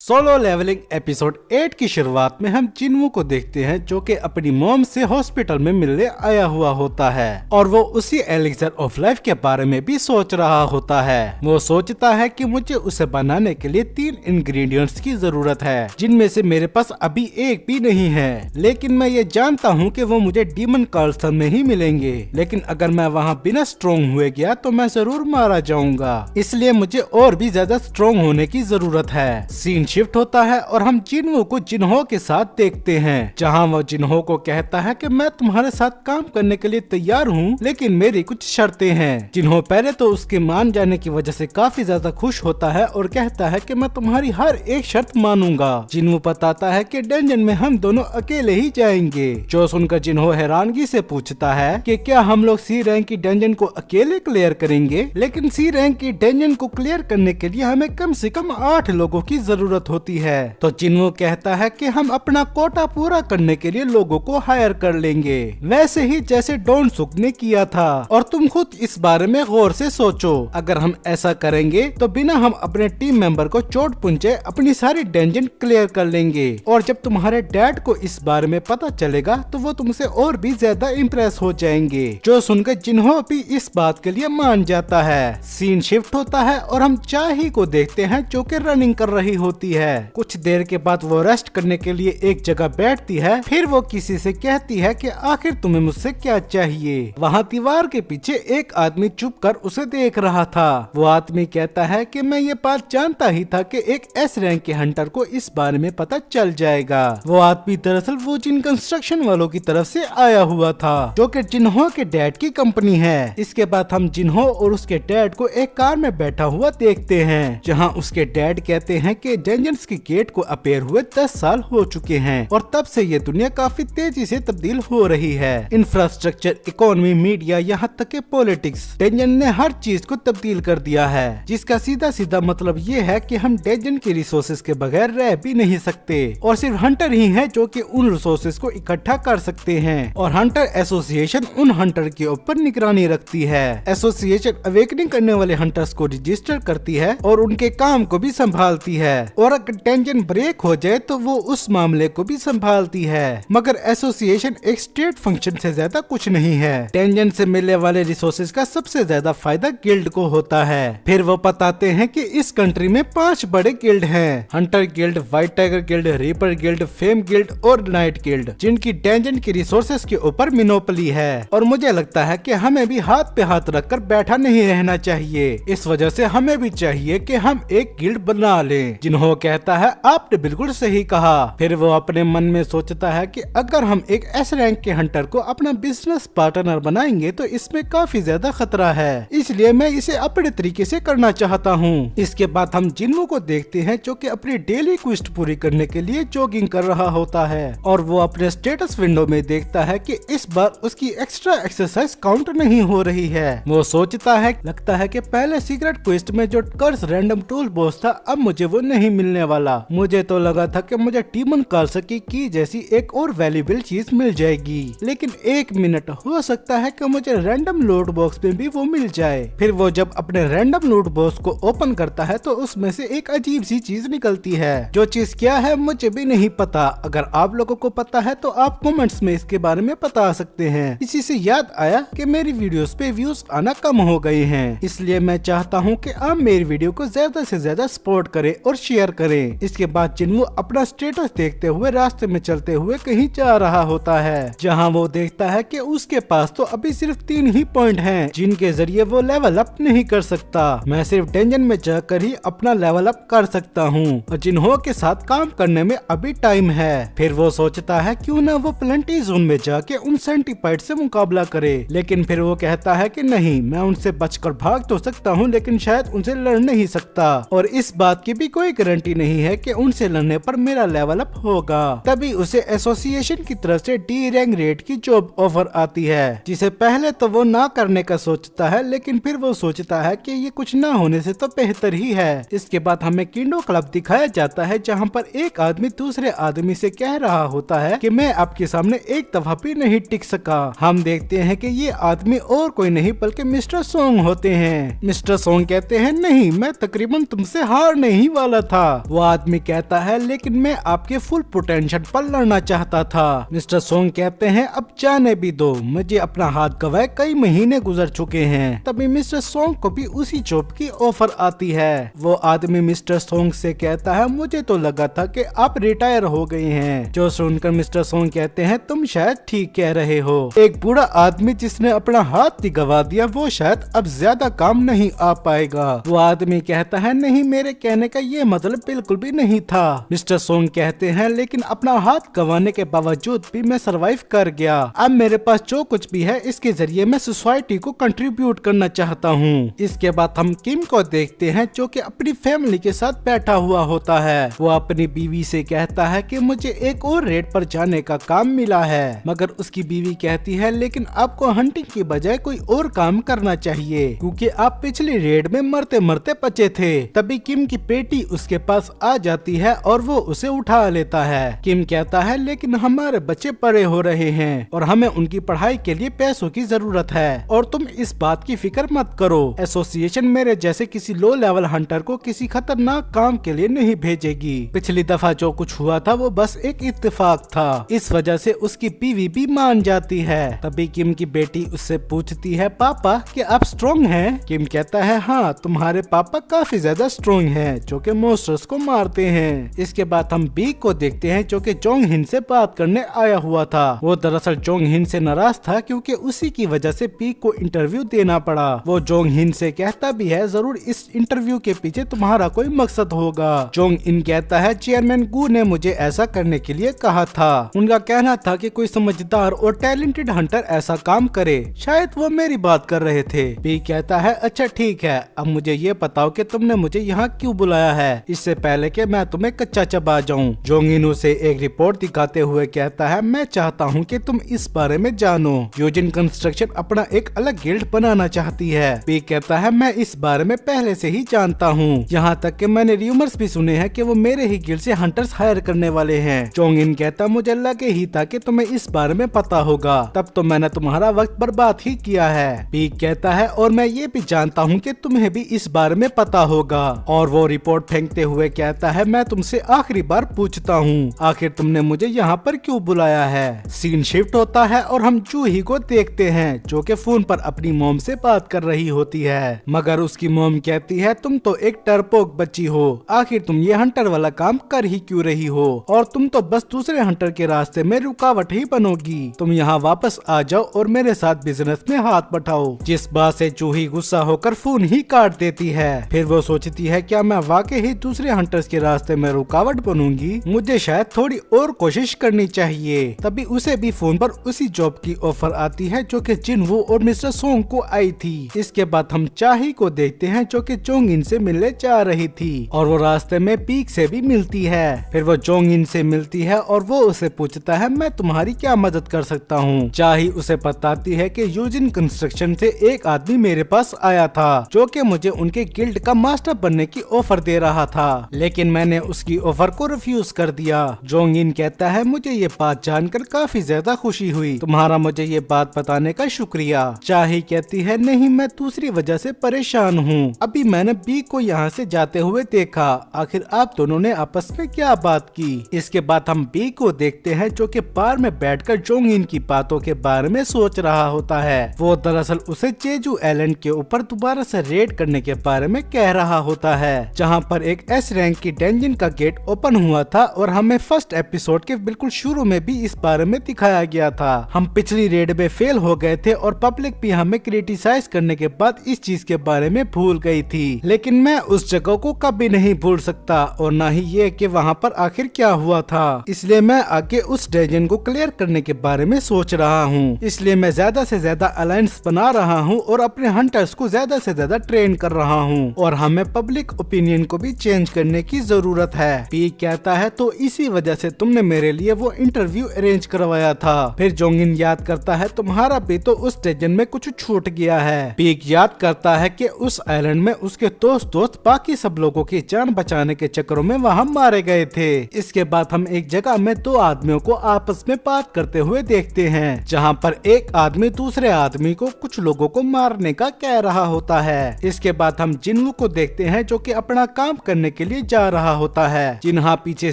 Solo levelling episode 8 की शुरुआत में हम जिन्वू को देखते हैं जो कि अपनी मॉम से हॉस्पिटल में मिलने आया हुआ होता है और वो उसी एलिक्सर ऑफ लाइफ के बारे में भी सोच रहा होता है। वो सोचता है कि मुझे उसे बनाने के लिए 3 इंग्रेडिएंट्स की जरूरत है जिनमें से मेरे पास अभी एक भी नहीं है, लेकिन मैं ये जानता हूँ कि वो मुझे डीमन कार्लसन में ही मिलेंगे। लेकिन अगर मैं वहाँ बिना स्ट्रॉन्ग हुए गया तो मैं जरूर मारा जाऊंगा, इसलिए मुझे और भी ज्यादा स्ट्रॉन्ग होने की जरूरत है। सीन शिफ्ट होता है और हम जिन्हो को जिन्हो के साथ देखते हैं, जहां वो जिन्हो को कहता है कि मैं तुम्हारे साथ काम करने के लिए तैयार हूं, लेकिन मेरी कुछ शर्तें हैं। जिन्हो पहले तो उसके मान जाने की वजह से काफी ज्यादा खुश होता है और कहता है कि मैं तुम्हारी हर एक शर्त मानूंगा। जिन्हो बताता है कि डंजन में हम दोनों अकेले ही जाएंगे, जो सुनकर जिन्हो हैरानगी से पूछता है कि क्या हम लोग सी रैंक की डंजन को अकेले क्लियर करेंगे। लेकिन सी रैंक की डंजन को क्लियर करने के लिए हमें कम से कम 8 लोगों की जरूरत होती है। तो जिन्हो कहता है कि हम अपना कोटा पूरा करने के लिए लोगों को हायर कर लेंगे, वैसे ही जैसे डॉन सुक ने किया था। और तुम खुद इस बारे में गौर से सोचो, अगर हम ऐसा करेंगे तो बिना हम अपने टीम मेंबर को चोट पहुंचे अपनी सारी डंजन क्लियर कर लेंगे। और जब तुम्हारे डैड को इस बारे में पता चलेगा तो वो तुमसे और भी ज्यादा इम्प्रेस हो जाएंगे। जो सुनकर जिन्हो भी इस बात के लिए मान जाता है। सीन शिफ्ट होता है और हम चाही को देखते हैं जो कि रनिंग कर रही होती है। कुछ देर के बाद वो रेस्ट करने के लिए एक जगह बैठती है, फिर वो किसी से कहती है कि आखिर तुम्हें मुझसे क्या चाहिए। वहाँ दीवार के पीछे एक आदमी चुप कर उसे देख रहा था। वो आदमी कहता है कि मैं ये बात जानता ही था कि एक एस रैंक के हंटर को इस बारे में पता चल जाएगा। वो आदमी दरअसल वो जिन कंस्ट्रक्शन वालों की तरफ से आया हुआ था, जो कि जिन्हो के डैड की कंपनी है। इसके बाद हम जिन्हो और उसके डैड को एक कार में बैठा हुआ देखते हैं, जहाँ उसके डैड कहते हैं कि डंजन्स की गेट को अपेयर हुए 10 साल हो चुके हैं और तब से ये दुनिया काफी तेजी से तब्दील हो रही है। इंफ्रास्ट्रक्चर, इकोनॉमी, मीडिया, यहाँ तक के पॉलिटिक्स, डंजन ने हर चीज को तब्दील कर दिया है, जिसका सीधा सीधा मतलब ये है कि हम डंजन की रिसोर्सेज के बगैर रह भी नहीं सकते और सिर्फ हंटर ही है जो कि उन रिसोर्सेज को इकट्ठा कर सकते हैं। और हंटर एसोसिएशन उन हंटर के ऊपर निगरानी रखती है। एसोसिएशन अवेकनिंग करने वाले हंटर्स को रजिस्टर करती है और उनके काम को भी संभालती है, और अगर डंजन ब्रेक हो जाए तो वो उस मामले को भी संभालती है। मगर एसोसिएशन एक स्टेट फंक्शन से ज्यादा कुछ नहीं है। डंजन से मिलने वाले रिसोर्सेज का सबसे ज्यादा फायदा गिल्ड को होता है। फिर वो बताते हैं कि इस कंट्री में 5 बड़े गिल्ड हैं, Hunter guild, white tiger guild, reaper guild, fame guild और नाइट गिल्ड, जिनकी डंजन की रिसोर्सेज के ऊपर मिनोपली है। और मुझे लगता है कि हमें भी हाथ पे हाथ रखकर बैठा नहीं रहना चाहिए, इस वजह से हमें भी चाहिए कि हम एक गिल्ड बना लें। जिन्हो कहता है आपने बिल्कुल सही कहा। फिर वो अपने मन में सोचता है कि अगर हम एक एस रैंक के हंटर को अपना बिजनेस पार्टनर बनाएंगे तो इसमें काफी ज्यादा खतरा है, इसलिए मैं इसे अपने तरीके से करना चाहता हूँ। इसके बाद हम जिन्हो को देखते हैं जो कि अपनी डेली क्वेस्ट पूरी करने के लिए जॉगिंग कर रहा होता है, और वो अपने स्टेटस विंडो में देखता है कि इस बार उसकी एक्स्ट्रा एक्सरसाइज काउंट नहीं हो रही है। वो सोचता है लगता है कि पहले सीक्रेट क्वेस्ट में जो कर्स रैंडम टूल बॉक्स था अब मुझे वो नहीं मिलने वाला। मुझे तो लगा था कि मुझे डीमन कार्लसन की जैसी एक और वैल्यूएबल चीज मिल जाएगी, लेकिन 1 मिनट हो सकता है कि मुझे रैंडम लूट बॉक्स में भी वो मिल जाए। फिर वो जब अपने रैंडम लूट बॉक्स को ओपन करता है तो उसमें से एक अजीब सी चीज निकलती है, जो चीज क्या है मुझे भी नहीं पता। अगर आप लोगों को पता है तो आप कमेंट्स में इसके बारे में बता सकते हैं। इसी से याद आया कि मेरी वीडियोस पे व्यूज आना कम हो गए हैं, इसलिए मैं चाहता हूँ कि आप मेरी वीडियो को ज्यादा से ज्यादा सपोर्ट करें और शेयर करें। इसके बाद जिन्हो अपना स्टेटस देखते हुए रास्ते में चलते हुए कहीं जा रहा होता है, जहां वो देखता है कि उसके पास तो अभी सिर्फ 3 ही पॉइंट हैं जिनके जरिए वो लेवल अप नहीं कर सकता। मैं सिर्फ डंजन में जाकर ही अपना लेवल अप कर सकता हूँ और जिन्हो के साथ काम करने में अभी टाइम है। फिर वो सोचता है क्यों ना वो प्लेंटी जोन में जाके उन सेंटीपाइड से मुकाबला करे, लेकिन फिर वो कहता है कि नहीं, मैं उनसे बचकर भाग तो सकता हूँ लेकिन शायद उनसे लड़ नहीं सकता, और इस बात की भी कोई गारंटी नहीं है कि उनसे लड़ने पर मेरा लेवल अप होगा। तभी उसे एसोसिएशन की तरफ से डी रैंक रेड की जॉब ऑफर आती है, जिसे पहले तो वो ना करने का सोचता है, लेकिन फिर वो सोचता है कि ये कुछ ना होने से तो बेहतर ही है। इसके बाद हमें किंडो क्लब दिखाया जाता है, जहाँ पर एक आदमी दूसरे आदमी से कह रहा होता है कि मैं आपके सामने एक दफा भी नहीं टिक सका। हम देखते हैं कि ये आदमी और कोई नहीं बल्कि मिस्टर सोंग होते हैं। मिस्टर सोंग कहते हैं नहीं, मैं तकरीबन तुमसे हारने ही वाला था, वो आदमी कहता है लेकिन मैं आपके फुल पोटेंशियल पर लड़ना चाहता था। मिस्टर सोंग कहते हैं अब जाने भी दो, मुझे अपना हाथ गवाए कई महीने गुजर चुके हैं। तभी मिस्टर सोंग को भी उसी जॉब की ऑफर आती है। वो आदमी मिस्टर सोंग से कहता है मुझे तो लगा था कि आप रिटायर हो गए हैं। जो सुनकर मिस्टर सोंग कहते हैं तुम शायद ठीक कह रहे हो। एक बूढ़ा आदमी जिसने अपना हाथ ही गवा दिया वो शायद अब ज्यादा काम नहीं आ पाएगा। वो आदमी कहता है नहीं, मेरे कहने का ये मतलब बिल्कुल भी नहीं था। मिस्टर सोंग कहते हैं लेकिन अपना हाथ गंवाने के बावजूद भी मैं सरवाइव कर गया। अब मेरे पास जो कुछ भी है इसके जरिए मैं सोसाइटी को कंट्रीब्यूट करना चाहता हूँ। इसके बाद हम किम को देखते हैं जो कि अपनी फैमिली के साथ बैठा हुआ होता है। वो अपनी बीवी से कहता है कि मुझे एक और रेड पर जाने का काम मिला है, मगर उसकी बीवी कहती है लेकिन आपको हंटिंग की बजाय कोई और काम करना चाहिए क्योंकि आप पिछली रेड में मरते मरते बचे थे। तभी किम की बेटी उसके पास आ जाती है और वो उसे उठा लेता है। किम कहता है लेकिन हमारे बच्चे बड़े हो रहे हैं और हमें उनकी पढ़ाई के लिए पैसों की जरूरत है और तुम इस बात की फिक्र मत करो। एसोसिएशन मेरे जैसे किसी लो लेवल हंटर को किसी खतरनाक काम के लिए नहीं भेजेगी। पिछली दफा जो कुछ हुआ था वो बस एक इत्तेफाक था। इस वजह से उसकी बीवी भी मान जाती है। तभी किम की बेटी उससे पूछती है पापा क्या आप स्ट्रॉन्ग हैं? किम कहता है हाँ, तुम्हारे पापा काफी ज्यादा स्ट्रॉन्ग हैं जो कि मॉन्स्टर्स को मारते हैं। इसके बाद हम बी को देखते हैं जो कि जोंग हिन से बात करने आया हुआ था। वो दरअसल जोंग हिन से नाराज था क्योंकि उसी की वजह से बी को इंटरव्यू देना पड़ा। वो जोंग हिन से कहता भी है जरूर इस इंटरव्यू के पीछे तुम्हारा कोई मकसद होगा। जोंग इन कहता है चेयरमैन गू ने मुझे ऐसा करने के लिए कहा था। उनका कहना था कि कोई समझदार और टैलेंटेड हंटर ऐसा काम करे। शायद वो मेरी बात कर रहे थे। बी कहता है अच्छा ठीक है, अब मुझे ये बताओ कि तुमने मुझे यहाँ क्यों बुलाया है, इससे पहले कि मैं तुम्हें कच्चा चबा जाऊँ। जोंग इन उसे एक रिपोर्ट दिखाते हुए कहता है मैं चाहता हूँ कि तुम इस बारे में जानो। यूजिन कंस्ट्रक्शन अपना एक अलग गिल्ड बनाना चाहती है। बी कहता है मैं इस बारे में पहले से ही जानता हूँ, यहाँ तक कि मैंने र्यूमर्स भी सुने हैं कि वो मेरे ही गिल्ड से हंटर्स हायर करने वाले हैं। जोंग इन कहता मुझे लगे ही था कि तुम्हें इस बारे में पता होगा, तब तो मैंने तुम्हारा वक्त बर्बाद ही किया है। बी कहता है और मैं ये भी जानता हूँ कि तुम्हें भी इस बारे में पता होगा। और वो रिपोर्ट फेंकते हुए कहता है मैं तुमसे आखिरी बार पूछता हूँ, आखिर तुमने मुझे यहाँ पर क्यों बुलाया है। सीन शिफ्ट होता है और हम जूही को देखते हैं जो कि फोन पर अपनी मॉम से बात कर रही होती है, मगर उसकी मॉम कहती है तुम तो एक डरपोक बच्ची हो, आखिर तुम ये हंटर वाला काम कर ही क्यों रही हो, और तुम तो बस दूसरे हंटर के रास्ते में रुकावट ही बनोगी। तुम यहाँ वापस आ जाओ और मेरे साथ बिजनेस में हाथ बटाओ। जिस बात से जूही गुस्सा होकर फोन ही काट देती है। फिर वो सोचती है क्या मैं वाकई ही दूसरे हंटर्स के रास्ते में रुकावट बनूंगी, मुझे शायद थोड़ी और कोशिश करनी चाहिए। तभी उसे भी फोन पर उसी जॉब की ऑफर आती है जो कि जिनवू और मिस्टर सोंग को आई थी। इसके बाद हम चाही को देखते हैं जो कि जोंग इन से मिलने जा रही थी और वो रास्ते में पीक से भी मिलती है। फिर वो जोंग इन से मिलती है और वो उसे पूछता है मैं तुम्हारी क्या मदद कर सकता हूँ। चाही उसे बताती है कि यूजिन कंस्ट्रक्शन से एक आदमी मेरे पास आया था जो कि मुझे उनके गिल्ड का मास्टर बनने की ऑफर दे रहा था, लेकिन मैंने उसकी ऑफर को रिफ्यूज कर दिया। जोंग इन कहता है मुझे ये बात जानकर काफी ज्यादा खुशी हुई, तुम्हारा मुझे ये बात बताने का शुक्रिया। चाही कहती है नहीं, मैं दूसरी वजह से परेशान हूँ। अभी मैंने बी को यहाँ से जाते हुए देखा, आखिर आप दोनों ने आपस में क्या बात की। इसके बाद हम बी को देखते हैं जो कि बार में बैठकर जोंग इन की बातों के बारे में सोच रहा होता है। वो दरअसल उसे जेजू आइलैंड के ऊपर दोबारा से रेड करने के बारे में कह रहा होता है, जहाँ पर एक एस रैंक की डंजन का गेट ओपन हुआ था और हमें फर्स्ट एपिसोड के बिल्कुल शुरू में भी इस बारे में दिखाया गया था। हम पिछली रेड में फेल हो गए थे और पब्लिक भी हमें क्रिटिसाइज करने के बाद इस चीज के बारे में भूल गई थी, लेकिन मैं उस जगह को कभी नहीं भूल सकता और न ही ये कि वहाँ पर आखिर क्या हुआ था। इसलिए मैं आगे उस डंजन को क्लियर करने के बारे में सोच रहा हूँ। इसलिए मैं ज्यादा से ज्यादा अलायंस बना रहा हूँ और अपने हंटर्स को ज्यादा से ज्यादा ट्रेन कर रहा हूँ और हमें पब्लिक ओपिनियन को भी चेंज करने की जरूरत है। पी कहता है तो इसी वजह से तुमने मेरे लिए वो इंटरव्यू अरेंज करवाया था। फिर जोंगिन याद करता है तुम्हारा भी तो उस डंजन में कुछ छूट गया है। पीक याद करता है कि उस आइलैंड में उसके दोस्त बाकी सब लोगों की जान बचाने के चक्करों में वहाँ मारे गए थे। इसके बाद हम एक जगह में दो आदमियों को आपस में बात करते हुए देखते हैं, जहाँ पर एक आदमी दूसरे आदमी को कुछ लोगों को मारने का कह रहा होता है। इसके बाद हम जिन्वू को देखते हैं जो कि अपना काम करने के लिए जा रहा होता है। जिन्हा पीछे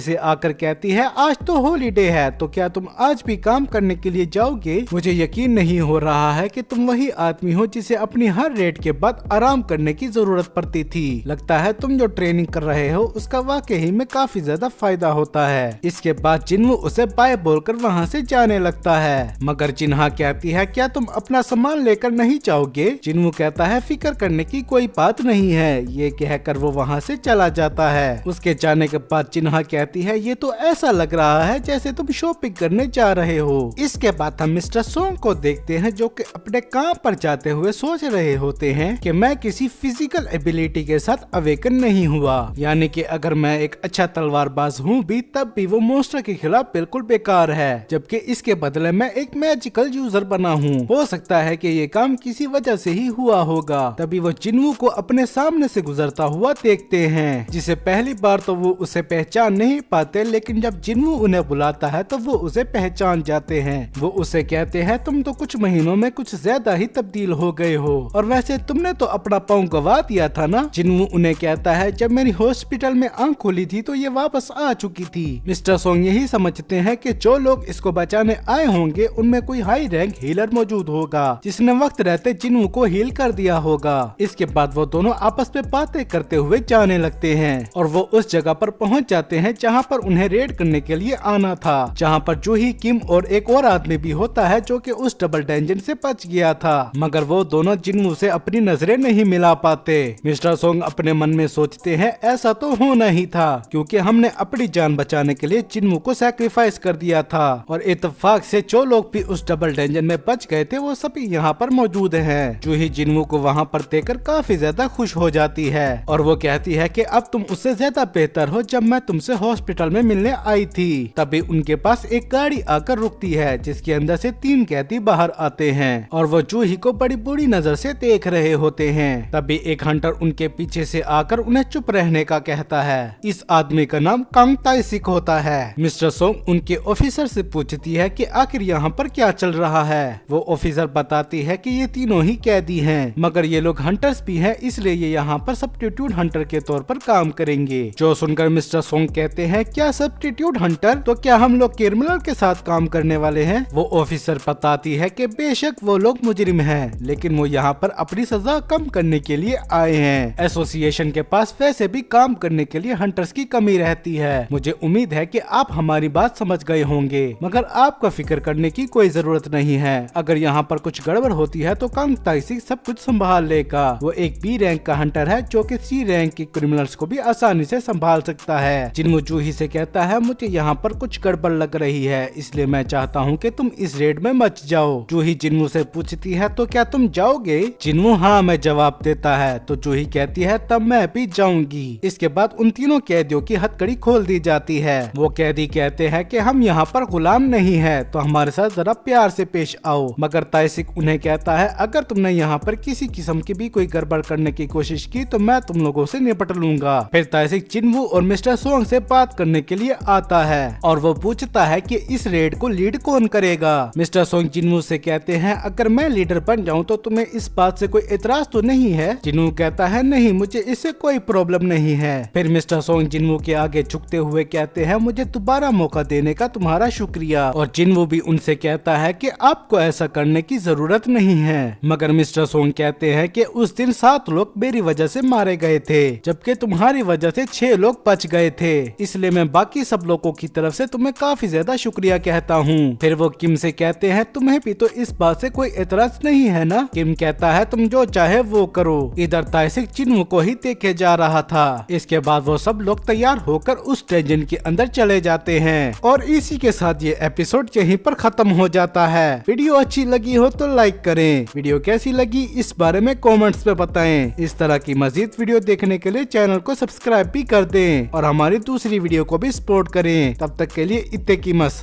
से आकर कहती है आज तो हॉलीडे है, तो क्या तुम आज भी काम करने के लिए जाओगे? मुझे यकीन नहीं हो रहा है कि तुम वही आदमी हो जिसे अपनी हर रेड के बाद आराम करने की जरूरत पड़ती थी। लगता है तुम जो ट्रेनिंग कर रहे हो उसका वाकई में काफी ज्यादा फायदा होता है। इसके बाद जिन्हू उसे बाय बोलकर वहाँ से जाने लगता है, मगर जिन्हा कहती है क्या तुम अपना सामान लेकर नहीं जाओगे? जिन्हू कहता है फिक्र करने की कोई बात नहीं है। ये कहकर वो वहाँ से चला जाता है। उसके जाने के बाद जिन्हा कहती है ये तो ऐसा लग रहा है जैसे तुम शॉपिंग करने जा रहे हो। इसके बाद हम मिस्टर सोंग को देखते हैं जो कि अपने काम पर जाते हुए सोच रहे होते हैं कि मैं किसी फिजिकल एबिलिटी के साथ अवेकन नहीं हुआ, यानी कि अगर मैं एक अच्छा तलवारबाज हूँ भी तब भी वो मॉन्स्टर के खिलाफ बिल्कुल बेकार है, जबकि इसके बदले मैं एक मैजिकल यूजर बना हूँ। हो सकता है कि ये काम किसी वजह से ही हुआ होगा। तभी वो जिन्हू को अपने सामने से गुजरता हुआ देखते हैं, जिसे पहली बार तो वो उसे पहचान नहीं पाते, लेकिन जब जिन्हू उन्हें बुलाता है तो वो उसे पहचान जाते हैं। वो उसे कहते हैं तुम तो कुछ महीनों में कुछ ज्यादा ही तब्दील हो गए हो, और वैसे तुमने तो अपना पाँव गवा दिया था ना? जिन्हू उन्हें कहता है जब मेरी हॉस्पिटल में आंख खुली थी तो ये वापस आ चुकी थी। मिस्टर सोंग यही समझते हैं कि जो लोग इसको बचाने आए होंगे उनमें कोई हाई रैंक हीलर मौजूद होगा जिसने वक्त रहते जिन्हू को हील कर दिया होगा। इसके बाद वो दोनों आपस में बातें करते हुए जाने लगते हैं और वो उस जगह पर पहुंच जाते हैं जहां पर उन्हें रेड करने के लिए आना था, जहां पर जूही, किम और एक और आदमी भी होता है जो कि उस डबल डंजन से बच गया था, मगर वो दोनों जिन्हू से अपनी नजरें नहीं मिला पाते। मिस्टर सोंग अपने मन में सोचते हैं ऐसा तो होना ही था, क्योंकि हमने अपनी जान बचाने के लिए जिन्हू को सैक्रिफाइस कर दिया था, और इत्तेफाक से जो लोग भी उस डबल डंजन में बच गए थे वो सभी यहाँ पर मौजूद हैं। जूही जिन्हू को वहाँ पर देखकर काफी ज्यादा खुश हो जाती है और वो कहती है कि अब तुम उससे ज्यादा बेहतर हो जब मैं तुमसे हॉस्पिटल में मिलने आई थी। तभी उनके पास एक गाड़ी आकर रुकती है जिसके अंदर से 3 कैदी बाहर आते हैं और वो जूही को बड़ी बुरी नजर से देख रहे होते हैं। तभी एक हंटर उनके पीछे से आकर उन्हें चुप रहने का कहता है। इस आदमी का नाम कांग ताई-सिक होता है। मिस्टर सोंग उनके ऑफिसर से पूछती है कि आखिर यहाँ पर क्या चल रहा है। वो ऑफिसर बताती है कि ये तीनों ही कैदी हैं, मगर ये लोग हंटर्स भी हैं, इसलिए ये यहाँ पर सब्स्टिट्यूट हंटर के तौर पर काम करेंगे। जो सुनकर मिस्टर सोंग कहते हैं क्या सब्स्टिट्यूट हंटर? तो क्या हम लोग क्रिमिनल के साथ काम करने वाले हैं? वो ऑफिसर बताती है कि बेशक वो लोग मुजरिम हैं, लेकिन वो यहाँ पर अपनी सजा कम करने के लिए आए हैं। एसोसिएशन के पास वैसे भी काम करने के लिए हंटर्स की कमी रहती है। मुझे उम्मीद है कि आप हमारी बात समझ गए होंगे, मगर आपका फिक्र करने की कोई जरूरत नहीं है। अगर यहाँ पर कुछ गड़बड़ होती है तो कांग ताई-सिक सब कुछ संभाल लेगा। वो एक बी रैंक का हंटर है जो कि सी रैंक के क्रिमिनल्स को भी आसानी से संभाल सकता है। जिन्हू जूही से कहता है मुझे यहाँ पर कुछ गड़बड़ लग रही है, इसलिए मैं चाहता हूँ कि तुम इस रेड में मच जाओ। जूही जिन्हू से पूछती है तो क्या तुम जाओगे? जिन्हू हाँ मैं जवाब देता है। तो जूही कहती है तब मैं भी जाऊंगी। इसके बाद उन तीनों कैदियों की हथकड़ी खोल दी जाती है। वो कैदी कहते हैं कि हम यहाँ पर गुलाम नहीं है, तो हमारे साथ जरा प्यार से पेश आओ। मगर ताई-सिक उन्हें कहता है अगर तुमने यहाँ पर किसी किस्म की भी कोई गड़बड़ करने की कोशिश की तो मैं तुम लोगों से निपट लूंगा। फिर ताई-सिक जिन्हू और मिस्टर सोंग से बात करने के लिए आता है और वो पूछता है कि इस रेड को लीड कौन करेगा। मिस्टर सोंग जिन्हू से कहते हैं अगर मैं लीडर बन जाऊँ तो तुम्हें इस बात से कोई एतराज तो नहीं है? जिन्हू कहता है नहीं, मुझे इससे कोई प्रॉब्लम नहीं है। फिर मिस्टर सोंग जिन्हू के आगे झुकते हुए कहते हैं मुझे दोबारा मौका देने का तुम्हारा शुक्रिया, और जिन्हू भी उनसे कहता है कि आपको ऐसा करने की जरूरत नहीं है। मगर मिस्टर सोंग कहते हैं कि उस दिन 7 लोग मेरी वजह से मारे गए थे, जबकि तुम्हारी वजह से 6 लोग बच गए थे, इसलिए मैं बाकी सब लोगों की तरफ से तुम्हें काफी ज्यादा शुक्रिया कहता हूँ। फिर वो किम से कहते हैं तुम्हें भी तो इस बात से कोई एतराज नहीं है ना? किम कहता है तुम जो चाहे वो करो। इधर ताई-सिक जिन्हू को ही देखे जा रहा था। इसके बाद वो सब लोग तैयार होकर उस डंजन के अंदर चले जाते हैं और इसी के साथ ये एपिसोड यहीं पर खत्म हो जाता है। वीडियो अच्छी लगी हो तो लाइक करें, वीडियो कैसी लगी इस बारे में कमेंट्स में बताएं। इस तरह की मजीद वीडियो देखने के लिए चैनल को सब्सक्राइब भी कर दें और हमारी दूसरी वीडियो को भी सपोर्ट करें। तब तक के लिए इत्ते की मस।